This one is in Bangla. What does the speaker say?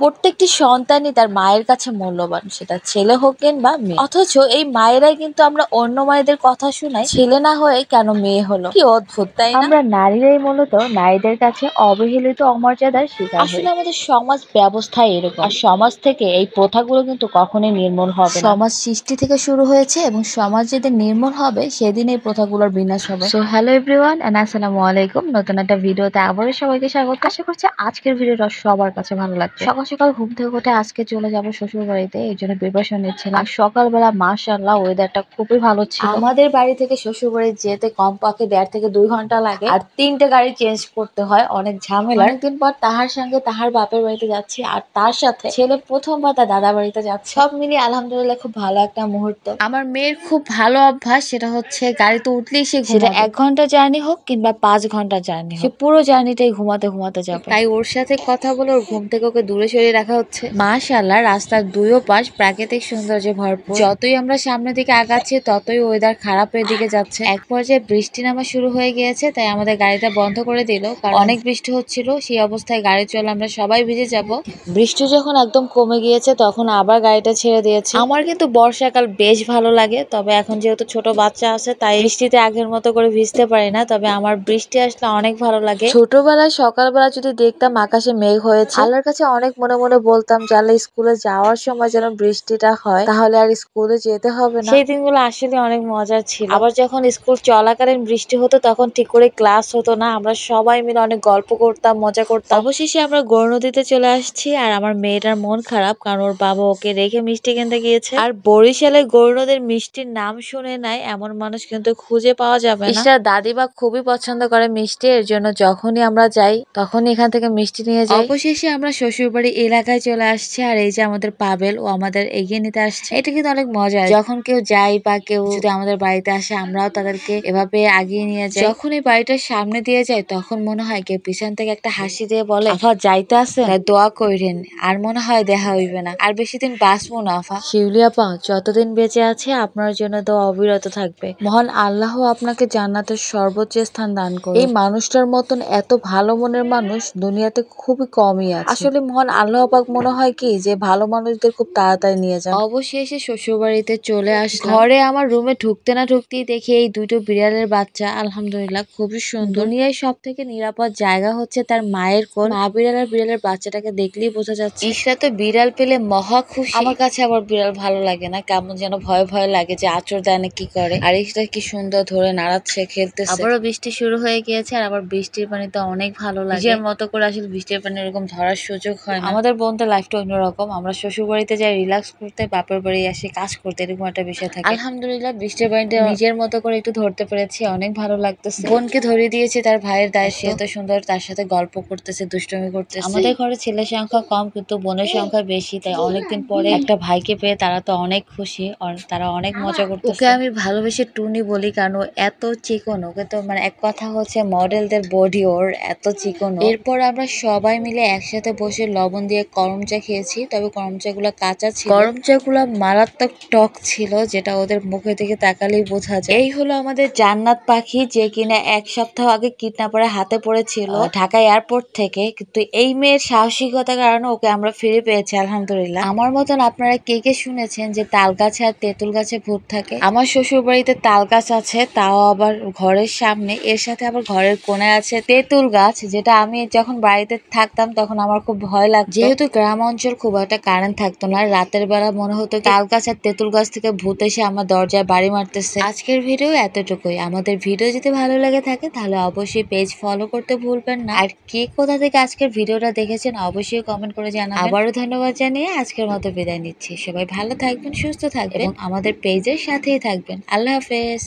প্রত্যেকটি সন্তানই তার মায়ের কাছে মূল্যবান, সেটা ছেলে হোক কিংবা মেয়ে। অথচ এই মায়েরাই কিন্তু আমরা অন্য মায়েদের কথা শুনাই ছেলে না হয়ে কেন মেয়ে হলো। কি অদ্ভুত, তাই না? আমরা নারীরাই মূলত নারীদের কাছে অবহেলিত, অমর্যাদার শিকার। আসলে আমাদের সমাজ ব্যবস্থা এরকম, আর সমাজ থেকে এই প্রথাগুলো কিন্তু কখনোই নির্মূল হবে না। সমাজ সৃষ্টি থেকে শুরু হয়েছে এবং সমাজ যেদিন নির্মূল হবে সেদিন এই প্রথাগুলোর বিনাশ হবে। সো হ্যালো এভরিওয়ান এন্ড আসসালামু আলাইকুম। নতুন একটা ভিডিওতে আবারও সবাইকে স্বাগত। আশা করছি আজকের ভিডিওটা সবার কাছে ভালো লাগবে। সকাল সকাল ঘুম থেকে উঠে আজকে চলে যাব শ্বশুর বাড়িতে, এই জন্য প্রিপারেশন নিচ্ছিলাম। আর সকালবেলা মাশাআল্লাহ ওয়েদারটা খুবই ভালো ছিল। আমাদের বাড়ি থেকে শ্বশুর বাড়ি যেতে কমপক্ষে 1.5 থেকে 2 ঘন্টা লাগে, আর 3টে গাড়ি চেঞ্জ করতে হয়, অনেক ঝামেলা। অনেকদিন পর তাহার সঙ্গে তাহার বাপের বাড়িতে যাচ্ছি, আর তার সাথে ছেলে প্রথমবার তার দাদা বাড়িতে যাচ্ছে। সব মিলিয়ে আলহামদুলিল্লাহ খুব ভালো একটা মুহূর্ত। আমার মেয়ের খুব ভালো অভ্যাস, সেটা হচ্ছে গাড়িতে উঠলেই সে ঘুমাবে। সেটা 1 ঘন্টা জার্নি হোক কিংবা 5 ঘন্টা জার্নি হোক, সে পুরো জার্নিটাই ঘুমাতে ঘুমাতে যাবে। তাই ওর সাথে কথা বলে ওর ঘুম থেকে ওকে দূরে সরিয়ে রাখা হচ্ছে। মাশাআল্লাহ রাস্তার দুইও পাশ প্রাকৃতিক সৌন্দর্যে ভরপুর। যতই আমরা সামনের দিকে আগাচ্ছি ততই ওয়েদার খারাপের দিকে যাচ্ছে। এক পর্যায়ে বৃষ্টি নামা শুরু হয়ে গিয়েছে, তাই আমাদের গাড়িটা বন্ধ করে দিল, কারণ অনেক বৃষ্টি হচ্ছিল। সেই অবস্থায় গাড়ি চলে আমরা সবাই ভিজে যাব। বৃষ্টি যখন একদম কমে গিয়েছে তখন আবার গাড়িটা ছেড়ে দিয়েছে। আমার কিন্তু বর্ষাকাল বেশ ভালো লাগে, তবে এখন যেহেতু ছোট বাচ্চা আছে তাই বৃষ্টিতে আগের মতো করে ভিজতে পারি না। তবে আমার বৃষ্টি আসলে অনেক ভালো লাগে। ছোটবেলায় সকালবেলা যদি দেখতাম আকাশে মেঘ হয়েছে, আল্লাহর কাছে অনেক মনে মনে বলতাম যে আল্লাহ স্কুলে যাওয়ার সময় যেন বৃষ্টিটা হয়, তাহলে আর স্কুলে যেতে হবে না। সেই দিনগুলো আসলে অনেক মজার ছিল। আবার যখন স্কুল চলাকালীন বৃষ্টি হতো তখন ঠিক করে ক্লাস হতো না, আমরা সবাই মিলে অনেক গল্প করতাম, মজা করতাম। অবশেষে আমরা গৌর নদীতে চলে আসছি, আর আমার মেয়েটার মন খারাপ কারণ ওর বাবা ওকে রেখে মিষ্টি কিনতে গিয়েছে। আর বরিশালে গৌর নদীর মিষ্টির নাম শুনে নাই এমন মানুষ কিন্তু খুঁজে পাওয়া যাবে না। ইসরা দাদিমা খুবই পছন্দ করে মিষ্টি, এর জন্য যখনই আমরা যাই তখনই এখান থেকে মিষ্টি নিয়ে যাই। অবশেষে আমরা শ্বশুরবাড়ি এলাকায় চলে আসছি, আর এই যে আমাদের পাবেল, ও আমাদের এগিয়ে নিতে আসছে। এটা কিন্তু অনেক মজা, যখন কেউ যায় বা কেউ যদি আমাদের বাড়িতে আসে আমরাও তাদেরকে এভাবে আগিয়ে নিয়ে যাই। যখন এই বাড়িটার সামনে দিয়ে যায় তখন মনে হয় কেউ পিছন থেকে একটা হাসি দিয়ে বলে, আফা যাইতে আছে তাই দোয়া কইরেন, আর মনে হয় দেখা হইবে না, আর বেশি দিন বাঁচবো না আফা। শিউলি আপা যতদিন বেঁচে আছে আপনার জন্য দোয়া অবিরত থাকবে। মহান আল্লাহ আপনাকে জান্নাতের সর্বোচ্চ স্থান দান করুন। এই মানুষটার মতন এত ভালো মনের মানুষ দুনিয়াতে খুবই কমই আছে। আসলে মহান আল্লাহ পাক মনে হয় কি যে ভালো মানুষদের খুব তাড়াতাড়ি নিয়ে যান। অবশেষে শ্বশুর বাড়িতে চলে আসলাম। ঘরে আমার রুমে ঢুকতে না ঢুকতেই দেখি এই দুটো বিড়ালের বাচ্চা। আলহামদুলিল্লাহ খুবই সুন্দর। দুনিয়ায় সব থেকে নিরাপদ জায়গা হচ্ছে তার মায়ের কোল। মা বিড়াল আর বিড়ালের বাচ্চাটাকে দেখলেই বোঝা যাচ্ছে। ইসরা তো বিড়াল পেলে মহা খুশি। আমার কাছে আবার বিড়াল ভালো লাগে না, কেমন যেন ভয় ভয় লাগে যে আচর দেয় না কি করে। আর ইসরা কি সুন্দর ধরে নাড়াচ্ছে, খেলতেছে। আবারও বৃষ্টি শুরু হয়ে গিয়েছে, আর আবার বৃষ্টির পানিতে অনেক ভালো লাগে। নিজের মতো করে আসলে বৃষ্টির পানি এরকম ধরার সুযোগ হয় না। আমাদের বোনদের লাইফটা অন্যরকম। আমরা শ্বশুর বাড়িতে যাই রিল্যাক্স করতে, বাপের বাড়ি আসি কাজ করতে, এরকম একটা বিষয় থাকে। আলহামদুলিল্লাহ বৃষ্টির পানিটা নিজের মতো করে একটু ধরতে পেরেছি, অনেক ভালো লাগতেছে। বোনকে ধরিয়ে দিয়েছি তার ভাইয়ের দায়িত্ব। এত সুন্দর তার সাথে গল্প করতেছে, দুষ্টুমি করতেছে। আমাদের ঘরে ছেলের সংখ্যা কম কিন্তু বোনের সংখ্যা বেশি, তাই অনেকদিন পরে একটা ভাইকে পেয়ে তারা তো অনেক খুশি, তারা অনেক মজা করতেছে। ওকে আমি ভালোবেসে টুনি বলি কারণ ও এত চিকন। ওকে তো মানে এক কথা হচ্ছে মডেলদের বডি, ওর এত চিকন। এরপর আমরা সবাই মিলে একসাথে বসে লবণ দিয়ে করম চা খেয়েছি, তবে করম চা গুলা কাঁচা ছিল। করম চা গুলা মারাত্মক টক ছিল, যেটা ওদের মুখে থেকে তাকালেই বোঝা যায়। এই হলো আমাদের জান্নাত পাখি, যে কিনা 1 সপ্তাহ আগে কিডন্যাপারের হাতে পড়েছিল ঢাকা এয়ারপোর্ট থেকে, কিন্তু এই মেয়ের সাহসিকতার কারণে ওকে আমরা ফিরে পেয়েছি আলহামদুলিল্লাহ। আমার মতন আপনারা কে কে শুনেছেন যে তাল গাছে আর তেঁতুল গাছে ভূত থাকে? আমার শ্বশুর বাড়িতে তাল গাছ আছে, তাও আবার ঘরের সামনে, এর সাথে আবার ঘরের কোণে আছে তেঁতুল গাছ, যেটা আমি যখন বাড়িতে থাকতাম তখন আমার খুব ভয় লাগতো। যেহেতু গ্রাম অঞ্চল খুব একটা কারেন্ট থাকতো না, রাতের বেলা মনে হতো তাল গাছ আর তেঁতুল গাছ থেকে ভূত এসে আমার দরজায় বাড়ি মারতেছে। আজকের ভিডিও এতটুকুই। আমাদের ভিডিও যদি ভালো লেগে থাকে তাহলে অবশ্যই পেজ ফলো করতে ভুলবেন না, আর কে কোথা থেকে আজকের ভিডিওটা দেখেছেন অবশ্যই কমেন্ট করে জানাবেন। আবারও ধন্যবাদ জানিয়ে আজকের মতো বিদায় নিচ্ছি। সবাই ভালো থাকবেন, সুস্থ থাকবেন এবং আমাদের পেজের সাথেই থাকবেন। আল্লাহ হাফেজ।